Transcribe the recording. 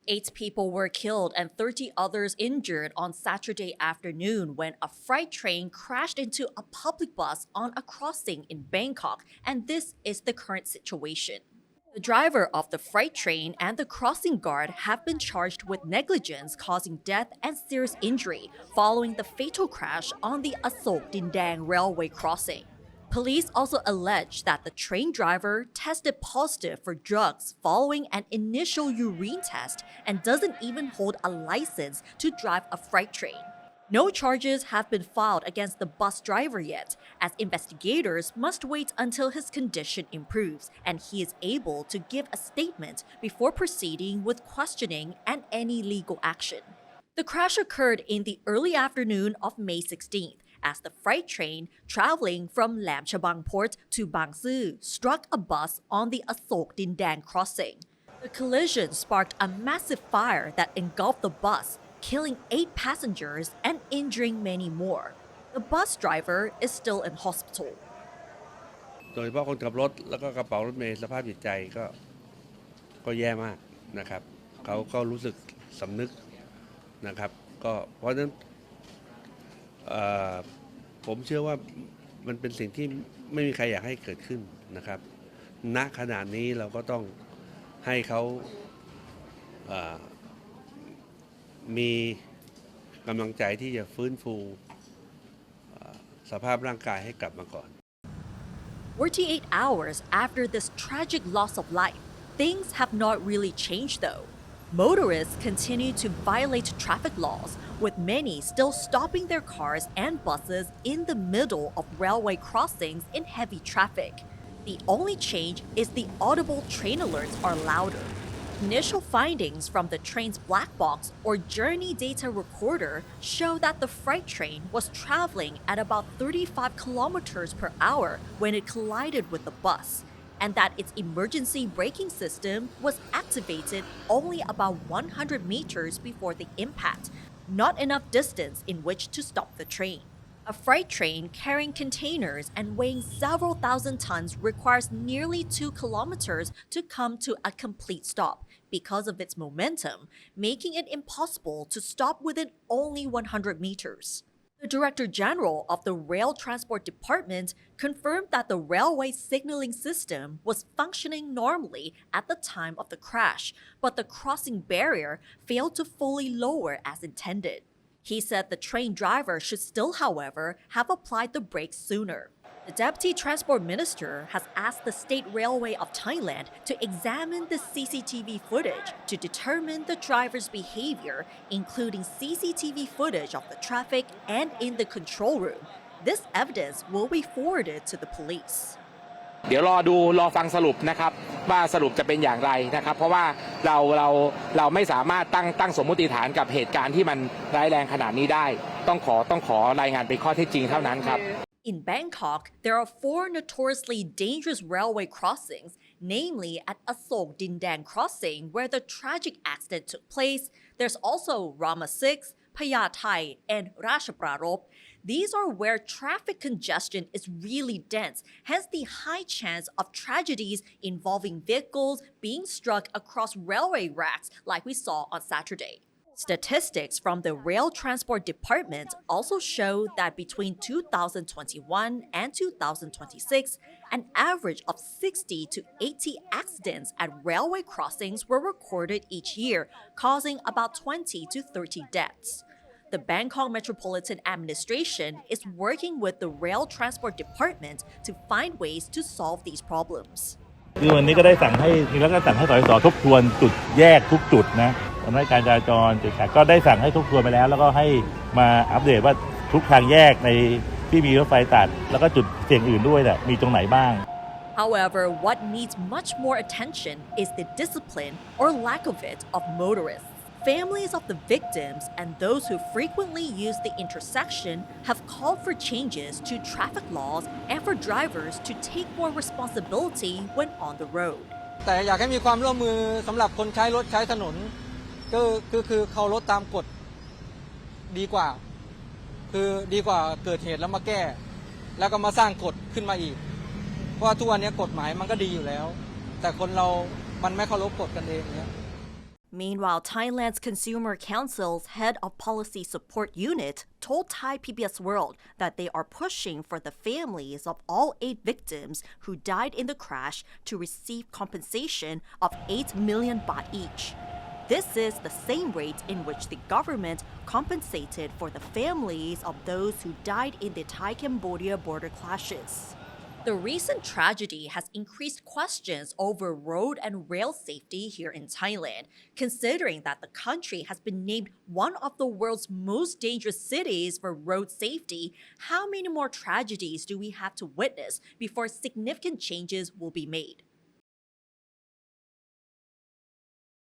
8 people were killed and 30 others injured on Saturday afternoon when a freight train crashed into a public bus on a crossing in Bangkok, and this is the current situation. The driver of the freight train and the crossing guard have been charged with negligence causing death and serious injury following the fatal crash on the Asok Dindang railway crossing. Police also allege that the train driver tested positive for drugs following an initial urine test and doesn't even hold a license to drive a freight train. No charges have been filed against the bus driver yet, as investigators must wait until his condition improves and he is able to give a statement before proceeding with questioning and any legal action. The crash occurred in the early afternoon of May 16th, as the freight train traveling from Lam Chabang Port to Bang Su struck a bus on the Asok Dindang crossing. The collision sparked a massive fire that engulfed the bus, killing 8 passengers and injuring many more. The bus driver is still in hospital. โดยเฉพาะคนขับรถแล้วก็กระเป๋ารถเมล์สภาพจิตใจก็แย่มากนะครับเขาก็รู้สึกสำนึกนะครับก็เพราะฉะนั้นผมเชื่อว่ามันเป็นสิ่งที่ไม่มีใครอยากให้เกิดขึ้นนะครับณขณะนี้เราก็ต้องให้เขามีกำลังใจที่จะฟื้นฟูสภาพร่างกายให้กลับมาก่อน 48 hours after this tragic loss of life, things have not really changed though. Motorists continue to violate traffic laws, with many still stopping their cars and buses in the middle of railway crossings in heavy traffic. The only change is the audible train alerts are louder. Initial findings from the train's black box or journey data recorder show that the freight train was traveling at about 35 kilometers per hour when it collided with the bus, and that its emergency braking system was activated only about 100 meters before the impact, not enough distance in which to stop the train. A freight train carrying containers and weighing several thousand tons requires nearly 2 kilometers to come to a complete stop because of its momentum, making it impossible to stop within only 100 meters. The Director General of the Rail Transport Department confirmed that the railway signaling system was functioning normally at the time of the crash, but the crossing barrier failed to fully lower as intended. He said the train driver should still, however, have applied the brakes sooner. The Deputy Transport Minister has asked the State Railway of Thailand to examine the CCTV footage to determine the driver's behavior, including CCTV footage of the traffic and in the control room. This evidence will be forwarded to the police. เดี๋ยวรอฟังสรุปนะครับว่าสรุปจะเป็นอย่างไรนะครับเพราะว่าเราไม่สามารถตั้งสมมติฐานกับเหตุการณ์ที่มันร้ายแรงขนาดนี้ได้ต้องขอรายงานเป็นข้อเท็จจริงเท่านั้นครับ In Bangkok, there are 4 notoriously dangerous railway crossings, namely at Asok Dindang crossing where the tragic accident took place. There's also Rama 6, Phaya Thai, and Ratchaprarop. These are where traffic congestion is really dense, hence the high chance of tragedies involving vehicles being struck across railway racks like we saw on Saturday. Statistics from the Rail Transport Department also show that between 2021 and 2026, an average of 60 to 80 accidents at railway crossings were recorded each year, causing about 20 to 30 deaths. The Bangkok Metropolitan Administration is working with the Rail Transport Department to find ways to solve these problems. คือวันนี้ก็ได้สั่งให้สสทบทวนจุดแยกทุกจุดนะทำให้การจราจรติดขัดก็ได้สั่งให้ทบทวนไปแล้วก็ให้มาอัปเดตว่าทุกทางแยกในที่มีรถไฟตัดแล้วก็จุดเสี่ยงอื่นด้วยเนี่ยมีตรงไหนบ้าง However, what needs much more attention is the discipline or lack of it of motorists. Families of the victims and those who frequently use the intersection have called for changes to traffic laws and for drivers to take more responsibility when on the road. แต่อยากให้มีความร่วมมือสำหรับคนใช้รถใช้ถนนคือเคารพตามกฎดีกว่าเกิดเหตุแล้วมาแก้แล้วก็มาสร้างกฎขึ้นมาอีกเพราะว่าทุกวันนี้กฎหมายมันก็ดีอยู่แล้วแต่คนเรามันไม่เคารพกฎกันเองเนี่ย Meanwhile, Thailand's Consumer Council's head of policy support unit told Thai PBS World that they are pushing for the families of all 8 victims who died in the crash to receive compensation of 8 million baht each. This is the same rate in which the government compensated for the families of those who died in the Thai-Cambodia border clashes. The recent tragedy has increased questions over road and rail safety here in Thailand, considering that the country has been named one of the world's most dangerous cities for road safety. How many more tragedies do we have to witness before significant changes will be made?